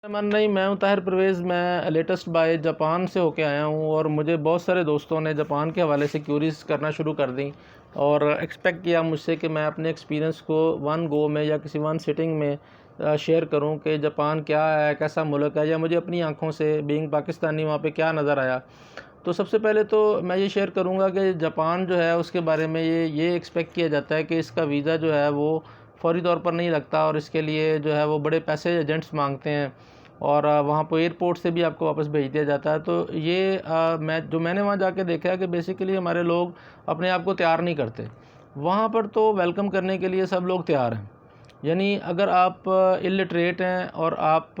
नहीं, मैं हूँ ताहिर परवेज़। मैं लेटेस्ट बाय जापान से होके आया हूँ और मुझे बहुत सारे दोस्तों ने जापान के हवाले से क्यूरीज़ करना शुरू कर दी और एक्सपेक्ट किया मुझसे कि मैं अपने एक्सपीरियंस को वन गो में या किसी वन सिटिंग में शेयर करूँ कि जापान क्या है, कैसा मुल्क है, या मुझे अपनी आँखों से बीइंग पाकिस्तानी वहाँ पे क्या नज़र आया। तो सबसे पहले तो मैं ये शेयर करूँगा कि जापान जो है उसके बारे में ये एक्सपेक्ट किया जाता है कि इसका वीज़ा जो है वो फ़ौरी तौर पर नहीं लगता और इसके लिए जो है वो बड़े पैसे एजेंट्स मांगते हैं और वहाँ पर एयरपोर्ट से भी आपको वापस भेज दिया जाता है। तो ये मैंने वहाँ जाके देखा है कि बेसिकली हमारे लोग अपने आप को तैयार नहीं करते। वहाँ पर तो वेलकम करने के लिए सब लोग तैयार हैं। यानी अगर आप इलिटरेट हैं और आप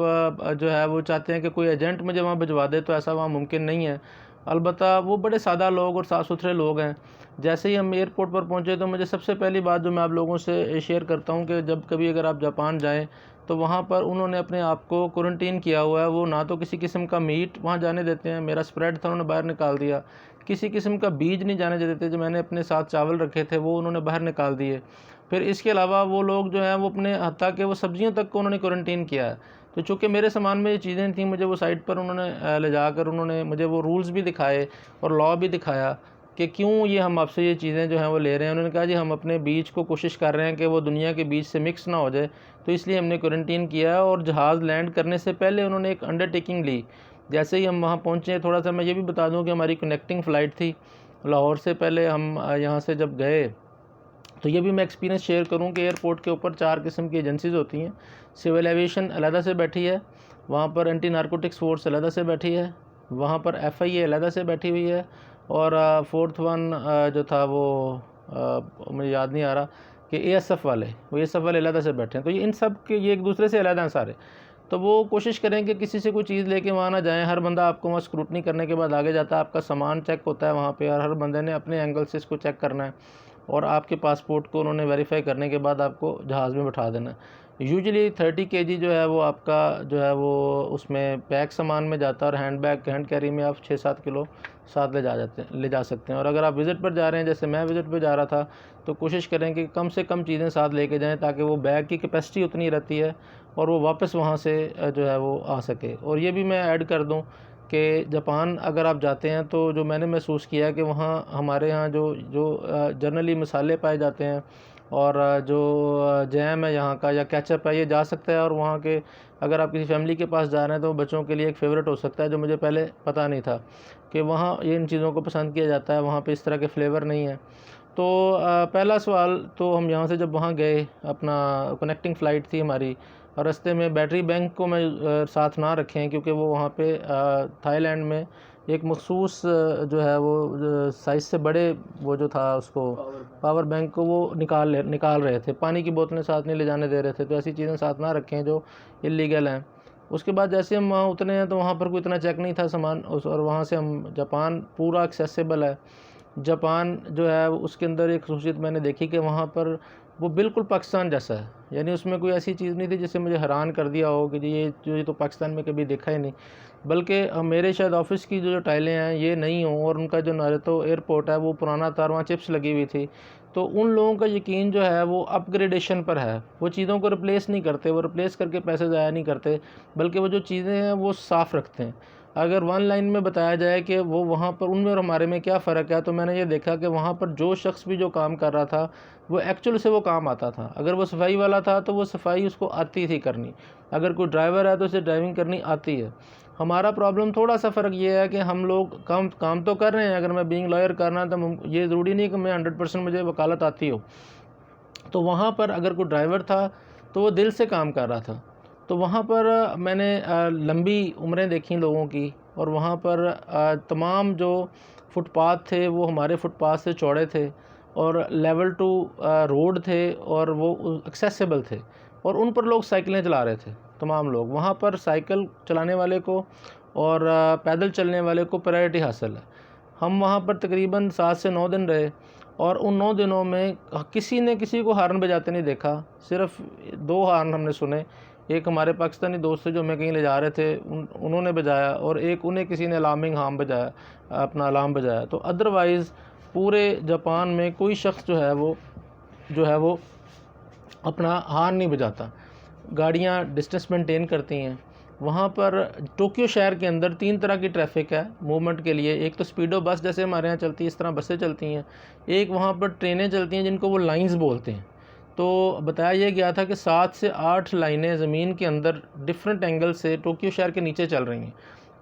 जो है वो चाहते हैं कि कोई एजेंट मुझे वहाँ भिजवा दे, तो ऐसा वहाँ मुमकिन नहीं है। अलबत्ता वो बड़े सादा लोग और साफ़ सुथरे लोग हैं। जैसे ही हम एयरपोर्ट पर पहुँचे तो मुझे सबसे पहली बात जो मैं आप लोगों से शेयर करता हूँ कि जब कभी अगर आप जापान जाएँ तो वहाँ पर उन्होंने अपने आप को क्वारंटीन किया हुआ है। वो ना तो किसी किस्म का मीट वहाँ जाने देते हैं, मेरा स्प्रेड था उन्होंने बाहर निकाल दिया। किसी किस्म का बीज नहीं जाने देते, जो मैंने अपने साथ चावल रखे थे वो उन्होंने बाहर निकाल दिए। फिर इसके अलावा वो लोग जो हैं वो अपने हत्ता के वो सब्ज़ियों तक को उन्होंने क्वारंटीन किया है। तो चूँकि मेरे सामान में ये चीज़ें थीं, मुझे वो साइट पर उन्होंने ले जाकर उन्होंने मुझे वो रूल्स भी दिखाए और लॉ भी दिखाया कि क्यों ये हम आपसे ये चीज़ें जो हैं वो ले रहे हैं। उन्होंने कहा जी हम अपने बीज को कोशिश कर रहे हैं कि वो दुनिया के बीज से मिक्स ना हो जाए, तो इसलिए हमने क्वारंटीन किया है। और जहाज़ लैंड करने से पहले उन्होंने एक अंडरटेकिंग ली। जैसे ही हम वहाँ पहुँचे, थोड़ा-सा मैं ये भी बता दूँ कि हमारी कनेक्टिंग फ़्लाइट थी लाहौर से। पहले हम यहाँ से जब गए तो ये भी मैं एक्सपीरियंस शेयर करूँ कि एयरपोर्ट के ऊपर 4 किस्म की एजेंसीज़ होती हैं। सिविल एविएशन अलहदा से बैठी है, वहाँ पर एंटी नारकोटिक्स फ़ोर्स अलहदा से बैठी है, वहाँ पर एफआईए अलहदा से बैठी हुई है और फोर्थ वन जो था वो मुझे याद नहीं आ रहा कि एएसएफ वाले, वो एएसएफ वाले अलहदा से बैठे हैं। तो ये इन सब के ये एक दूसरे से अलहदा हैं सारे। तो वो कोशिश करें कि किसी से कोई चीज़ लेके वहाँ ना जाएँ। हर बंदा आपको वहाँ स्क्रूटनी करने के बाद आगे जाता है, आपका सामान चेक होता है वहाँ पे और हर बंदे ने अपने एंगल से इसको चेक करना है और आपके पासपोर्ट को उन्होंने वेरीफाई करने के बाद आपको जहाज़ में बैठा देना है। यूजुअली 30 केजी जो है वो आपका जो है वो उसमें पैक सामान में जाता है और हैंड कैरी में आप 6-7 किलो साथ ले जा सकते हैं। और अगर आप विज़िट पर जा रहे हैं, जैसे मैं विज़िट पर जा रहा था, तो कोशिश करें कि कम से कम चीज़ें साथ लेके जाएँ ताकि वो बैग की कैपेसिटी उतनी रहती है और वो वापस वहाँ से जो है वो आ सके। और ये भी मैं ऐड कर दूँ कि जापान अगर आप जाते हैं तो जो मैंने महसूस किया है कि वहाँ हमारे यहाँ जो जो जनरली मसाले पाए जाते हैं और जो जैम है यहाँ का या केचप है, ये जा सकता है। और वहाँ के अगर आप किसी फैमिली के पास जा रहे हैं तो बच्चों के लिए एक फ़ेवरेट हो सकता है, जो मुझे पहले पता नहीं था कि वहाँ ये इन चीज़ों को पसंद किया जाता है। वहाँ पे इस तरह के फ्लेवर नहीं है। तो पहला सवाल तो हम यहाँ से जब वहाँ गए, अपना कनेक्टिंग फ़्लाइट थी हमारी और रास्ते में बैटरी बैंक को मैं साथ ना रखें, क्योंकि वो वहाँ पे थाईलैंड में एक मखसूस जो है वो साइज़ से बड़े वो जो था उसको पावर बैंक को वो निकाल रहे थे। पानी की बोतलें साथ नहीं ले जाने दे रहे थे। तो ऐसी चीज़ें साथ ना रखें जो इल्लीगल हैं। उसके बाद जैसे हम वहाँ उतरे हैं तो वहाँ पर कोई इतना चेक नहीं था सामान और वहाँ से हम जापान पूरा एक्सेसिबल है। जापान जो है उसके अंदर एक ख़ुसूसियत मैंने देखी कि वहाँ पर वो बिल्कुल पाकिस्तान जैसा है। यानी उसमें कोई ऐसी चीज़ नहीं थी जिससे मुझे हैरान कर दिया हो कि जी ये तो पाकिस्तान में कभी देखा ही नहीं। बल्कि मेरे शायद ऑफ़िस की जो टाइलें हैं ये नई हों और उनका जो नारुतो एयरपोर्ट है वो पुराना था और वहाँ चिप्स लगी हुई थी। तो उन लोगों का यकीन जो है वो अपग्रेडेशन पर है। वो चीज़ों को रिप्लेस नहीं करते, वो रिप्लेस करके पैसे ज़ाया नहीं करते, बल्कि वो जो चीज़ें हैं वो साफ़ रखते हैं। अगर वन लाइन में बताया जाए कि वो वहाँ पर उनमें और हमारे में क्या फ़र्क है, तो मैंने ये देखा कि वहाँ पर जो शख्स भी जो काम कर रहा था वो एक्चुअल से वो काम आता था। अगर वो सफाई वाला था तो वो सफाई उसको आती थी करनी। अगर कोई ड्राइवर है तो उसे ड्राइविंग करनी आती है। हमारा प्रॉब्लम थोड़ा सा फ़र्क ये है कि हम लोग काम तो कर रहे हैं। अगर मैं बीइंग लॉयर करना तो ये ज़रूरी नहीं कि मैं 100% मुझे वकालत आती हो। तो वहाँ पर अगर कोई ड्राइवर था तो वो दिल से काम कर रहा था। तो वहाँ पर मैंने लंबी उम्रें देखी लोगों की और वहाँ पर तमाम जो फुटपाथ थे वो हमारे फुटपाथ से चौड़े थे और लेवल टू रोड थे और वो एक्सेसिबल थे और उन पर लोग साइकिलें चला रहे थे। तमाम लोग वहाँ पर साइकिल चलाने वाले को और पैदल चलने वाले को प्रायोरिटी हासिल है। हम वहाँ पर तकरीबन 7 से 9 दिन रहे और उन 9 दिनों में किसी ने किसी को हॉर्न बजाते नहीं देखा। सिर्फ़ 2 हॉर्न हमने सुने। एक हमारे पाकिस्तानी दोस्त थे जो हमें कहीं ले जा रहे थे, उन्होंने बजाया और एक उन्हें किसी ने अलार्मिंग हार्म बजाया, अपना अलार्म बजाया। तो अदरवाइज़ पूरे जापान में कोई शख्स जो है वो अपना हॉर्न नहीं बजाता। गाड़ियाँ डिस्टेंस मेंटेन करती हैं। वहाँ पर टोक्यो शहर के अंदर 3 तरह की ट्रैफिक है मूवमेंट के लिए। एक तो स्पीडो बस जैसे हमारे यहाँ चलती है इस तरह बसें चलती हैं, एक वहाँ पर ट्रेनें चलती हैं जिनको वो लाइंस बोलते हैं। तो बताया ये गया था कि 7 से 8 लाइनें ज़मीन के अंदर डिफरेंट एंगल से टोक्यो शहर के नीचे चल रही हैं,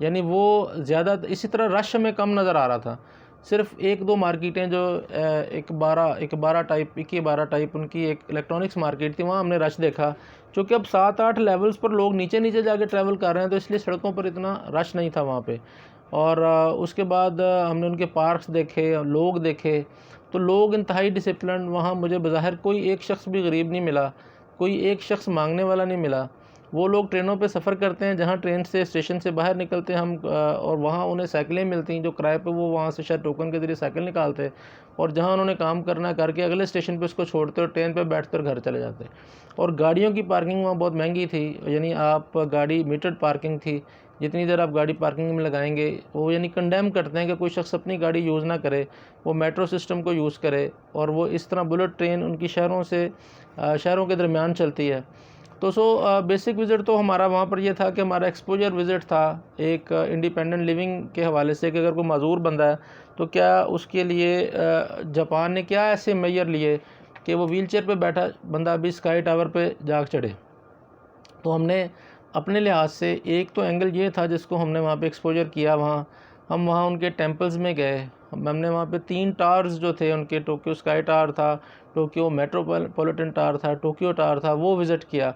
यानी वो ज़्यादा इसी तरह रश हमें कम नज़र आ रहा था। सिर्फ 1-2 मार्केटें जो इकिबारा टाइप उनकी एक इलेक्ट्रॉनिक्स मार्केट थी, वहाँ हमने रश देखा। क्योंकि अब 7-8 लेवल्स पर लोग नीचे नीचे जाके ट्रैवल कर रहे हैं, तो इसलिए सड़कों पर इतना रश नहीं था वहाँ पे। और उसके बाद हमने उनके पार्क्स देखे, लोग देखे, तो लोग इंतहाई डिसिप्लिन। वहाँ मुझे बज़ाहिर कोई एक शख्स भी गरीब नहीं मिला, कोई एक शख्स मांगने वाला नहीं मिला। वो लोग ट्रेनों पे सफ़र करते हैं, जहाँ ट्रेन से स्टेशन से बाहर निकलते हैं हम, और वहाँ उन्हें साइकिलें मिलती हैं जो किराए पे, वो वहाँ से शायद टोकन के ज़रिए साइकिल निकालते हैं, और जहाँ उन्होंने काम करना करके अगले स्टेशन पे उसको छोड़ते और ट्रेन पे बैठते और घर चले जाते। और गाड़ियों की पार्किंग वहाँ बहुत महंगी थी, यानी आप गाड़ी मीटर्ड पार्किंग थी, जितनी देर आप गाड़ी पार्किंग में लगाएंगे वो, यानी कंडेम करते हैं कि कोई शख्स अपनी गाड़ी यूज़ ना करे, वो मेट्रो सिस्टम को यूज़ करे, और वो इस तरह बुलेट ट्रेन उनकी शहरों के दरमियान चलती है। तो बेसिक विज़िट तो हमारा वहाँ पर ये था कि हमारा एक्सपोजर विज़िट था एक इंडिपेंडेंट लिविंग के हवाले से, कि अगर कोई माज़ूर बंदा है तो क्या उसके लिए जापान ने क्या ऐसे मेजर लिए कि वो व्हीलचेयर पे बैठा बंदा भी स्काई टावर पे जा चढ़े। तो हमने अपने लिहाज से एक तो एंगल ये था जिसको हमने वहाँ पे एक्सपोजर किया। हम वहाँ उनके टेम्पल्स में गए, हमने वहाँ पे 3 टावर्स जो थे उनके, टोक्यो स्काई टावर था, टोक्यो मेट्रोपॉलिटन टावर था, टोक्यो टावर था, वो विज़िट किया।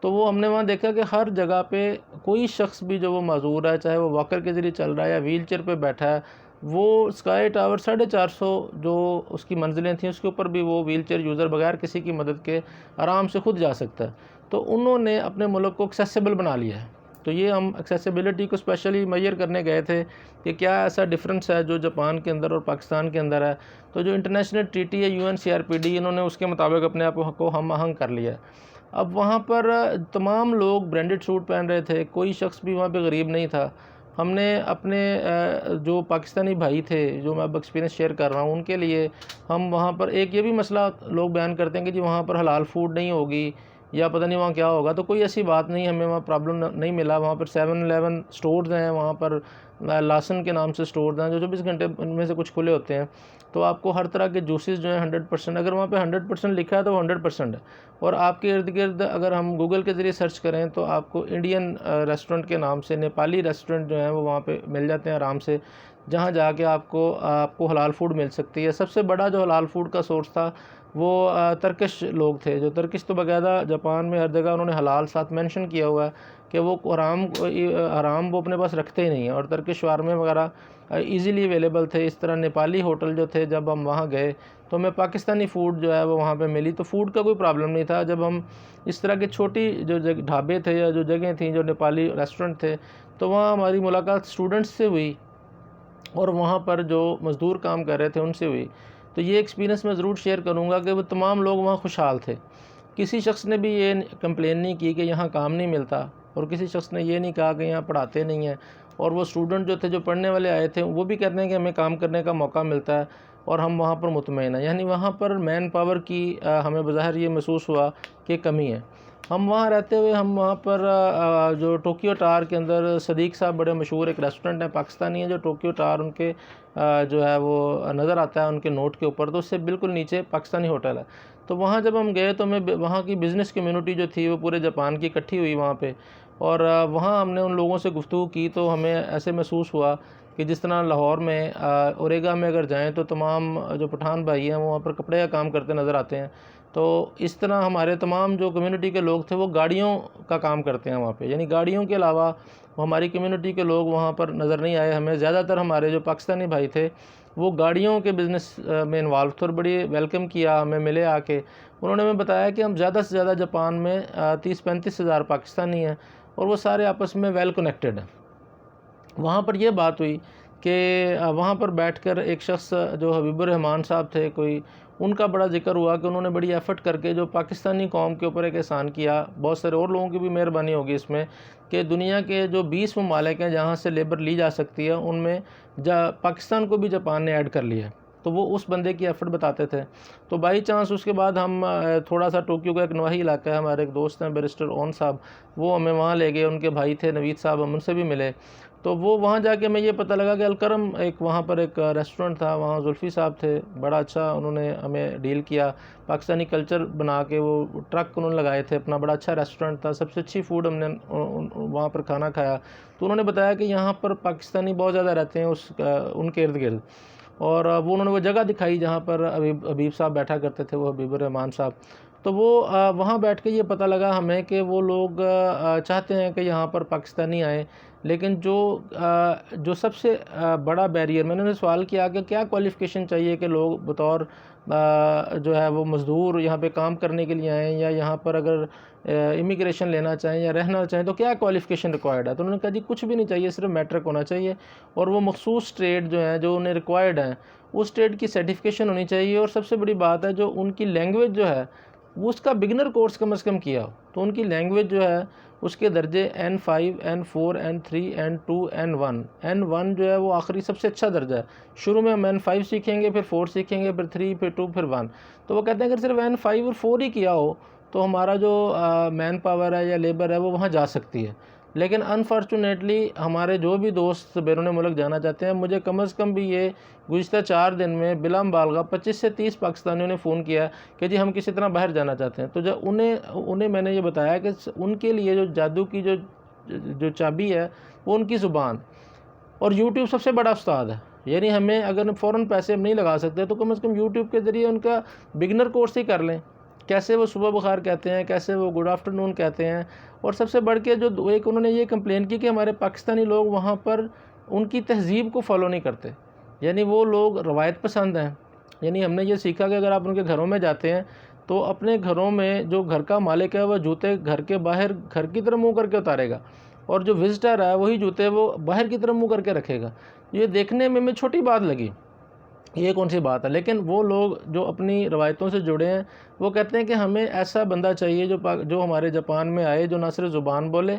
तो वो हमने वहाँ देखा कि हर जगह पे कोई शख्स भी जो वो माज़ूर है, चाहे वो वॉकर के ज़रिए चल रहा है या व्हीलचेयर पे बैठा है, वो स्काई टावर 450 जो उसकी मंजिलें थीं उसके ऊपर भी वो व्हीलचेयर यूज़र बगैर किसी की मदद के आराम से खुद जा सकता है। तो उन्होंने अपने मुल्क को एक्सेसिबल बना लिया है। तो ये हम एक्सेसिबिलिटी को स्पेशली मेजर करने गए थे कि क्या ऐसा डिफरेंस है जो जापान के अंदर और पाकिस्तान के अंदर है। तो जो इंटरनेशनल ट्रीटी है UNCRPD, इन्होंने उसके मुताबिक अपने आप को हम आहंग कर लिया है। अब वहाँ पर तमाम लोग ब्रांडेड सूट पहन रहे थे, कोई शख्स भी वहाँ पे गरीब नहीं था। हमने अपने जो पाकिस्तानी भाई थे, जो मैं अब एक्सपीरियंस शेयर कर रहा हूँ, उनके लिए हम वहाँ पर एक ये भी मसला लोग बयान करते हैं कि जी वहाँ पर हलाल फूड नहीं होगी या पता नहीं वहाँ क्या होगा, तो कोई ऐसी बात नहीं, हमें वहाँ प्रॉब्लम नहीं मिला। वहाँ पर 7-11 स्टोर्स हैं, वहाँ पर लासन के नाम से स्टोर्स हैं जो 24 घंटे उनमें से कुछ खुले होते हैं। तो आपको हर तरह के जूसेस जो हैं 100%, अगर वहाँ पे 100% लिखा है तो वो 100% है। और आपके इर्द गिर्द अगर हम गूगल के ज़रिए सर्च करें तो आपको इंडियन रेस्टोरेंट के नाम से नेपाली रेस्टोरेंट जो हैं वो वहाँ पे मिल जाते हैं आराम से, जहाँ जाके आपको हलाल फूड मिल सकती है। सबसे बड़ा जो हलाल फूड का सोर्स था वो तर्किश लोग थे। जो तर्किश तो बाकायदा जापान में हर जगह उन्होंने हलाल साथ मेंशन किया हुआ है कि वो हराम वो अपने पास रखते ही नहीं है, और तर्किश शारमे वगैरह ईज़िली अवेलेबल थे। इस तरह नेपाली होटल जो थे, जब हम वहाँ गए तो हमें पाकिस्तानी फ़ूड जो है वो वहाँ पे मिली, तो फ़ूड का कोई प्रॉब्लम नहीं था। जब हम इस तरह की छोटी जो ढाबे थे या जो जगह थी जो नेपाली रेस्टोरेंट थे, तो वहाँ हमारी मुलाकात स्टूडेंट्स से हुई और वहाँ पर जो मज़दूर काम कर रहे थे उनसे हुई। तो ये एक्सपीरियंस मैं ज़रूर शेयर करूँगा कि वो तमाम लोग वहाँ खुशहाल थे। किसी शख्स ने भी ये कंप्लेन नहीं की कि यहाँ काम नहीं मिलता, और किसी शख्स ने ये नहीं कहा कि यहाँ पढ़ाते नहीं हैं। और वो स्टूडेंट जो थे, जो पढ़ने वाले आए थे, वो भी कहते हैं कि हमें काम करने का मौका मिलता है और हम वहाँ पर मुतमईन हैं। यानी वहाँ पर मैन पावर की हमें बज़ाहिर ये महसूस हुआ कि कमी है। हम वहाँ रहते हुए हम वहाँ पर जो टोक्यो टावर के अंदर सदीक साहब बड़े मशहूर एक रेस्टोरेंट है, पाकिस्तानी है, जो टोक्यो टावर उनके जो है वो नज़र आता है उनके नोट के ऊपर, तो उससे बिल्कुल नीचे पाकिस्तानी होटल है। तो वहाँ जब हम गए तो हमें वहाँ की बिज़नेस कम्युनिटी जो थी वो पूरे जापान की इकट्ठी हुई वहाँ पे, और वहाँ हमने उन लोगों से गुफ्तगू की तो हमें ऐसे महसूस हुआ कि जिस तरह लाहौर में ओरेगा में अगर जाएँ तो तमाम जो पठान भाई हैं वो वहाँ पर कपड़े का काम करते नज़र आते हैं। तो इस तरह हमारे तमाम जो कम्युनिटी के लोग थे वो गाड़ियों का काम करते हैं वहाँ पे, यानी गाड़ियों के अलावा हमारी कम्युनिटी के लोग वहाँ पर नज़र नहीं आए हमें। ज़्यादातर हमारे जो पाकिस्तानी भाई थे वो गाड़ियों के बिज़नेस में इन्वॉल्व थे और बड़ी वेलकम किया, हमें मिले आके। उन्होंने हमें बताया कि हम ज़्यादा से ज़्यादा जापान में 30-35 हज़ार पाकिस्तानी हैं और वो सारे आपस में वेल कनेक्टेड हैं। वहाँ पर यह बात हुई कि वहाँ पर बैठकर एक शख्स जो हबीबुर रहमान साहब थे कोई, उनका बड़ा ज़िक्र हुआ कि उन्होंने बड़ी एफ़र्ट करके जो पाकिस्तानी कौम के ऊपर एक एहसान किया। बहुत सारे और लोगों की भी मेहरबानी होगी इसमें कि दुनिया के जो 20 ममालिक हैं जहाँ से लेबर ली जा सकती है, उनमें पाकिस्तान को भी जापान ने ऐड कर लिया है। तो वो उस बंदे की एफ़र्ट बताते थे। तो बाई चांस उसके बाद हम थोड़ा सा टोक्यो का एक नवाही इलाका है, हमारे एक दोस्त हैं बैरिस्टर ओन साहब, वो हमें वहाँ ले गए, उनके भाई थे नवीद साहब, हम उनसे भी मिले। तो वो वहाँ जाके मैं ये पता लगा कि अलकरम एक वहाँ पर एक रेस्टोरेंट था, वहाँ जुल्फ़ी साहब थे, बड़ा अच्छा उन्होंने हमें डील किया, पाकिस्तानी कल्चर बना के वो ट्रक उन्होंने लगाए थे अपना, बड़ा अच्छा रेस्टोरेंट था, सबसे अच्छी फ़ूड हमने वहाँ पर खाना खाया। तो उन्होंने बताया कि यहाँ पर पाकिस्तानी बहुत ज़्यादा रहते हैं उनके इर्द गिर्द, और वो उन्होंने वो जगह दिखाई जहाँ पर हबीब साहब बैठा करते थे, वो हबीबुर रहमान साहब। तो वो वहाँ बैठ के ये पता लगा हमें कि वो लोग चाहते हैं कि यहाँ पर पाकिस्तानी आएँ, लेकिन जो सबसे बड़ा बैरियर, मैंने उन्हें सवाल किया कि क्या क्वालिफ़िकेशन चाहिए कि लोग बतौर जो है वो मज़दूर यहाँ पे काम करने के लिए आएँ, या यहाँ पर अगर इमिग्रेशन लेना चाहें या रहना चाहें तो क्या क्वालिफ़िकेशन रिक्वायर्ड है। तो उन्होंने कहा जी कुछ भी नहीं चाहिए, सिर्फ मैट्रिक होना चाहिए, और वो मखसूस ट्रेड जो है जो उन्हें रिक्वायर्ड हैं उस ट्रेड की सर्टिफिकेशन होनी चाहिए, और सबसे बड़ी बात है जो उनकी लैंग्वेज जो है वो उसका बिगिनर कोर्स कम से कम किया हो। तो उनकी लैंग्वेज जो है उसके दर्जे N5, N4, N3, N2, N1। N1 जो है वो आखिरी सबसे अच्छा दर्जा है। शुरू में हम N5 सीखेंगे, फिर 4 सीखेंगे, फिर 3, फिर 2, फिर 1। तो वो कहते हैं अगर सिर्फ N5 और 4 ही किया हो तो हमारा जो मैन पावर है या लेबर है वो वहाँ जा सकती है। लेकिन अनफॉर्चुनेटली हमारे जो भी दोस्त बैरून मुल्क जाना चाहते हैं, मुझे कम से कम भी ये गुज़िश्ता 4 दिन में बिला मुबालगा 25 से 30 पाकिस्तानियों ने फ़ोन किया कि जी हम किसी तरह बाहर जाना चाहते हैं। तो जब उन्हें मैंने ये बताया कि उनके लिए जो जादू की जो चाबी है वो उनकी ज़ुबान, और यूट्यूब सबसे बड़ा उस्ताद है। यानी हमें अगर फ़ौरन पैसे हम नहीं लगा सकते तो कम से कम यूट्यूब के ज़रिए उनका बिगिनर कोर्स ही कर लें, कैसे वो सुबह बुखार कहते हैं, कैसे वो गुड आफ्टरनून कहते हैं। और सबसे बढ़ के जो एक उन्होंने ये कंप्लेन की कि हमारे पाकिस्तानी लोग वहाँ पर उनकी तहज़ीब को फॉलो नहीं करते, यानी वो लोग रवायत पसंद हैं। यानी हमने ये सीखा कि अगर आप उनके घरों में जाते हैं तो अपने घरों में जो घर का मालिक है वह जूते घर के बाहर घर की तरफ मुँह करके उतारेगा, और जो विज़िटर है वही जूते वो बाहर की तरफ मुँह करके रखेगा। ये देखने में हमें छोटी बात लगी, ये कौन सी बात है, लेकिन वो लोग जो अपनी रवायतों से जुड़े हैं वो कहते हैं कि हमें ऐसा बंदा चाहिए जो हमारे जापान में आए, जो ना सिर्फ ज़ुबान बोले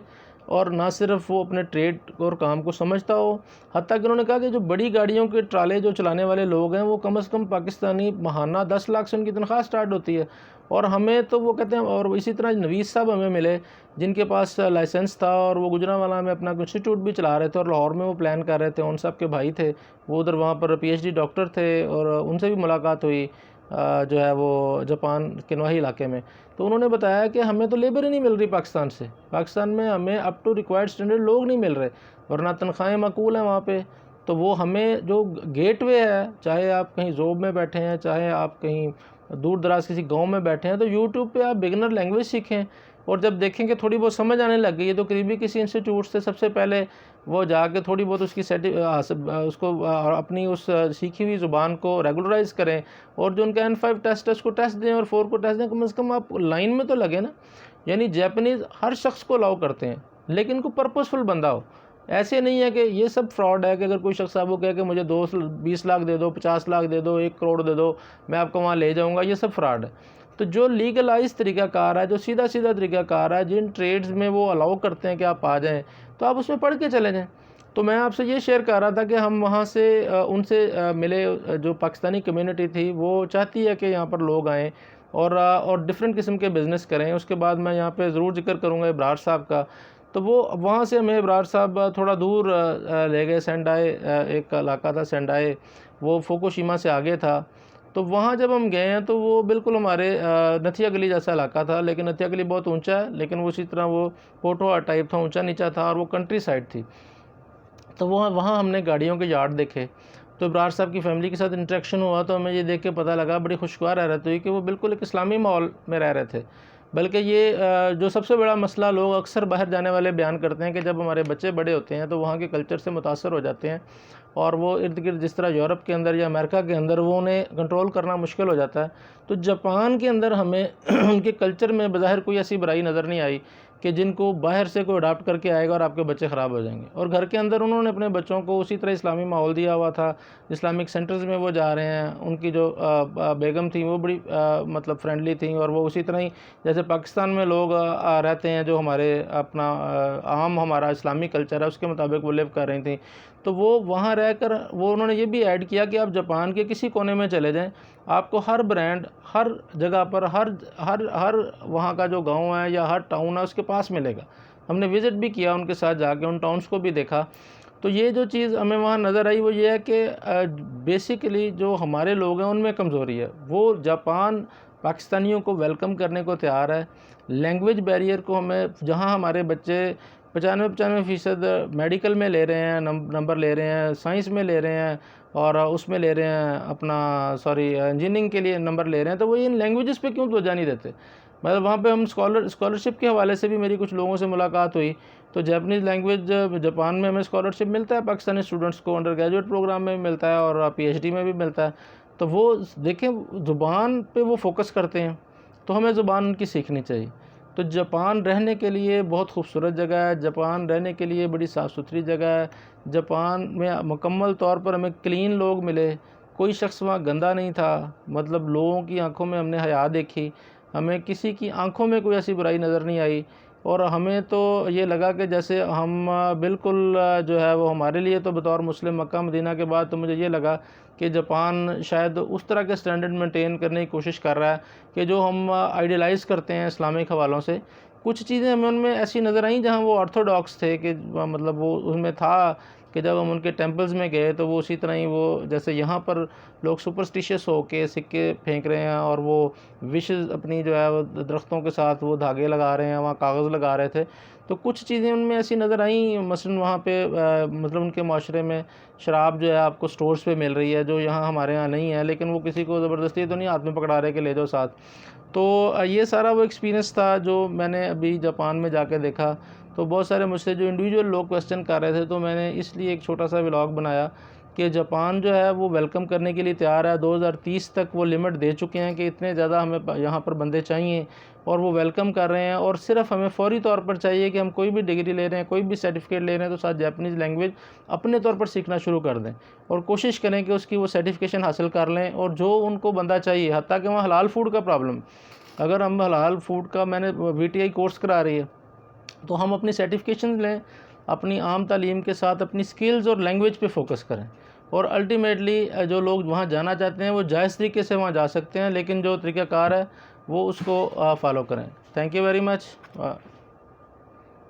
और ना सिर्फ वो अपने ट्रेड और काम को समझता हो। हत्ता कि उन्होंने कहा कि जो बड़ी गाड़ियों के ट्राले जो चलाने वाले लोग हैं वो कम से कम पाकिस्तानी महाना 10 लाख से उनकी तनख्वाह स्टार्ट होती है। और हमें तो वो कहते हैं, और इसी तरह नवीद साहब हमें मिले जिनके पास लाइसेंस था, और वो गुजरांवाला में अपना इंस्टीट्यूट भी चला रहे थे, और लाहौर में वो प्लान कर रहे थे। उन साहब के भाई थे, वो उधर वहाँ पर PhD डॉक्टर थे, और उनसे भी मुलाकात हुई जो है वो जापान के नवाही इलाके में। तो उन्होंने बताया कि हमें तो लेबर ही नहीं मिल रही पाकिस्तान से, पाकिस्तान में हमें अप टू रिक्वायर्ड स्टैंडर्ड लोग नहीं मिल रहे, वरना तनख्वाहें माकूल हैं वहाँ पे। तो वो हमें जो गेटवे है, चाहे आप कहीं जॉब में बैठे हैं, चाहे आप कहीं दूर दराज किसी गांव में बैठे हैं, तो यूट्यूब पे आप बिगिनर लैंग्वेज सीखें, और जब देखें कि थोड़ी बहुत समझ आने लग गई है तो करीबी किसी इंस्टीट्यूट से सबसे पहले वो जाके थोड़ी बहुत उसकी उसको अपनी उस सीखी हुई ज़ुबान को रेगुलराइज करें, और जो उनका N5 टेस्ट है उसको टेस्ट दें, और 4 को टेस्ट दें। कम से कम आप लाइन में तो लगे ना। यानी जापानीज़ हर शख्स को अलाउ करते हैं, लेकिन कोई पर्पसफुल बंदा हो। ऐसे नहीं है कि ये सब फ्रॉड है कि अगर कोई शख्स आपको कहे कि मुझे 20 लाख दे दो, 50 लाख दे दो, 1 करोड़ दे दो, मैं आपको वहाँ ले जाऊँगा, ये सब फ्रॉड है। तो जो लीगलाइज तरीक़ाकार है, जो सीधा सीधा तरीक़ाकार है, जिन ट्रेड्स में वो अलाउ करते हैं कि आप आ जाएँ, तो आप उसमें पढ़ के चले जाएँ। तो मैं आपसे ये शेयर कर रहा था कि हम वहाँ से उनसे मिले, जो पाकिस्तानी कम्युनिटी थी वो चाहती है कि यहाँ पर लोग आएँ और डिफरेंट किस्म के बिज़नेस करें। उसके बाद मैं यहाँ पे ज़रूर ज़िक्र करूँगा इब्रार साहब का। तो वो वहाँ से हमें इब्रार साहब थोड़ा दूर ले गए, सेंडाई एक इलाका था सेंडाई, वो फुकुशिमा से आगे था। तो वहाँ जब हम गए हैं तो वो बिल्कुल हमारे नथिया गली जैसा इलाका था, लेकिन नथिया गली बहुत ऊंचा है, लेकिन वो उसी तरह वो पोटो टाइप था, ऊंचा नीचा था, और वो कंट्री साइड थी। तो वहाँ हमने गाड़ियों के यार्ड देखे। तो इब्रार साहब की फ़ैमिली के साथ इंटरेक्शन हुआ तो हमें ये देख के पता लगा, बड़ी खुशगवार रहते हुई, कि वो बिल्कुल एक इस्लामी माहौल में रह रहे थे। बल्कि ये जो सबसे बड़ा मसला लोग अक्सर बाहर जाने वाले बयान करते हैं कि जब हमारे बच्चे बड़े होते हैं तो वहाँ के कल्चर से मुतासर हो जाते हैं, और वो इर्द गिर्द जिस तरह यूरोप के अंदर या अमेरिका के अंदर वो उन्हें कंट्रोल करना मुश्किल हो जाता है। तो जापान के अंदर हमें उनके कल्चर में बज़ाहिर कोई ऐसी बुराई नज़र नहीं आई कि जिनको बाहर से कोई अडाप्ट करके आएगा और आपके बच्चे ख़राब हो जाएंगे। और घर के अंदर उन्होंने अपने बच्चों को उसी तरह इस्लामी माहौल दिया हुआ था, इस्लामिक सेंटर्स में वो जा रहे हैं, उनकी जो बेगम थी वो बड़ी मतलब फ्रेंडली थी, और वो उसी तरह ही जैसे पाकिस्तान में लोग रहते हैं, जो हमारे अपना आम हमारा इस्लामी कल्चर है उसके मुताबिक वो लिव कर रही थी। तो वो वहाँ रहकर वो उन्होंने ये भी ऐड किया कि आप जापान के किसी कोने में चले जाएं, आपको हर ब्रांड हर जगह पर हर हर हर वहाँ का जो गांव है या हर टाउन है उसके पास मिलेगा। हमने विज़िट भी किया उनके साथ जाके, उन टाउन्स को भी देखा। तो ये जो चीज़ हमें वहाँ नज़र आई वो ये है कि बेसिकली जो हमारे लोग हैं उनमें कमज़ोरी है। वो जापान पाकिस्तानियों को वेलकम करने को तैयार है। लैंग्वेज बैरियर को हमें, जहाँ हमारे बच्चे 95% मेडिकल में ले रहे हैं, नंबर ले रहे हैं, साइंस में ले रहे हैं, और उसमें ले रहे हैं अपना इंजीनियरिंग के लिए नंबर ले रहे हैं, तो वो इन लैंग्वेजेस पे क्यों तवज्जो नहीं देते। मतलब वहाँ पे हम स्कॉलरशिप के हवाले से भी मेरी कुछ लोगों से मुलाकात हुई, तो जैपनीज़ लैंग्वेज जापान में हमें स्कॉलरशिप मिलता है, पाकिस्तानी स्टूडेंट्स को अंडर ग्रेजुएट प्रोग्राम में भी मिलता है और PhD में भी मिलता है। तो वो देखें ज़ुबान पे वो फोकस करते हैं, तो हमें ज़ुबान उनकी सीखनी चाहिए। तो जापान रहने के लिए बहुत खूबसूरत जगह है, जापान रहने के लिए बड़ी साफ़ सुथरी जगह है। जापान में मुकम्मल तौर पर हमें क्लीन लोग मिले, कोई शख्स वहाँ गंदा नहीं था, मतलब लोगों की आंखों में हमने हया देखी, हमें किसी की आंखों में कोई ऐसी बुराई नज़र नहीं आई। और हमें तो ये लगा कि जैसे हम बिल्कुल जो है वो हमारे लिए तो बतौर मुस्लिम मक्का मदीना के बाद तो मुझे ये लगा कि जापान शायद उस तरह के स्टैंडर्ड मेंटेन करने की कोशिश कर रहा है कि जो हम आइडियलाइज़ करते हैं इस्लामिक हवालों से। कुछ चीज़ें हमें उनमें ऐसी नज़र आईं जहाँ वो ऑर्थोडॉक्स थे, कि मतलब वो उसमें था कि जब हम उनके टेंपल्स में गए तो वो उसी तरह ही वो जैसे यहाँ पर लोग सुपरस्टिशियस हो के सिक्के फेंक रहे हैं और वो विशेज़ अपनी जो है वो दरख्तों के साथ वो धागे लगा रहे हैं, वहाँ कागज़ लगा रहे थे। तो कुछ चीज़ें उनमें ऐसी नज़र आईं, मसलन वहाँ पे मतलब उनके माशरे में शराब जो है आपको स्टोर्स पे मिल रही है, जो यहाँ हमारे यहाँ नहीं है, लेकिन वो किसी को ज़बरदस्ती तो नहीं हाथ में पकड़ा रहे कि ले जाओ साथ। तो ये सारा वो एक्सपीरियंस था जो मैंने अभी जापान में जाके देखा। तो बहुत सारे मुझसे जो इंडिविजुअल लोग क्वेश्चन कर रहे थे, तो मैंने इसलिए एक छोटा सा व्लॉग बनाया कि जापान जो है वो वेलकम करने के लिए तैयार है। 2030 तक वो लिमिट दे चुके हैं कि इतने ज़्यादा हमें यहाँ पर बंदे चाहिए, और वो वेलकम कर रहे हैं। और सिर्फ हमें फ़ौरी तौर पर चाहिए कि हम कोई भी डिग्री ले रहे हैं, कोई भी सर्टिफिकेट ले रहे हैं, तो साथ जापानीज़ लैंग्वेज अपने तौर पर सीखना शुरू कर दें और कोशिश करें कि उसकी वो सर्टिफिकेशन हासिल कर लें। और जो उनको बंदा चाहिए, हत्ता कि वहाँ हलाल फूड का प्रॉब्लम, अगर हम हलाल फूड का, मैंने VTI कोर्स करा रही है, तो हम अपनी सर्टिफिकेशन लें, अपनी आम तालीम के साथ अपनी स्किल्स और लैंग्वेज पे फोकस करें, और अल्टीमेटली जो लोग वहाँ जाना चाहते हैं वो जायज़ तरीके से वहाँ जा सकते हैं, लेकिन जो तरीक़ाकार है वो उसको फॉलो करें। Thank you very much.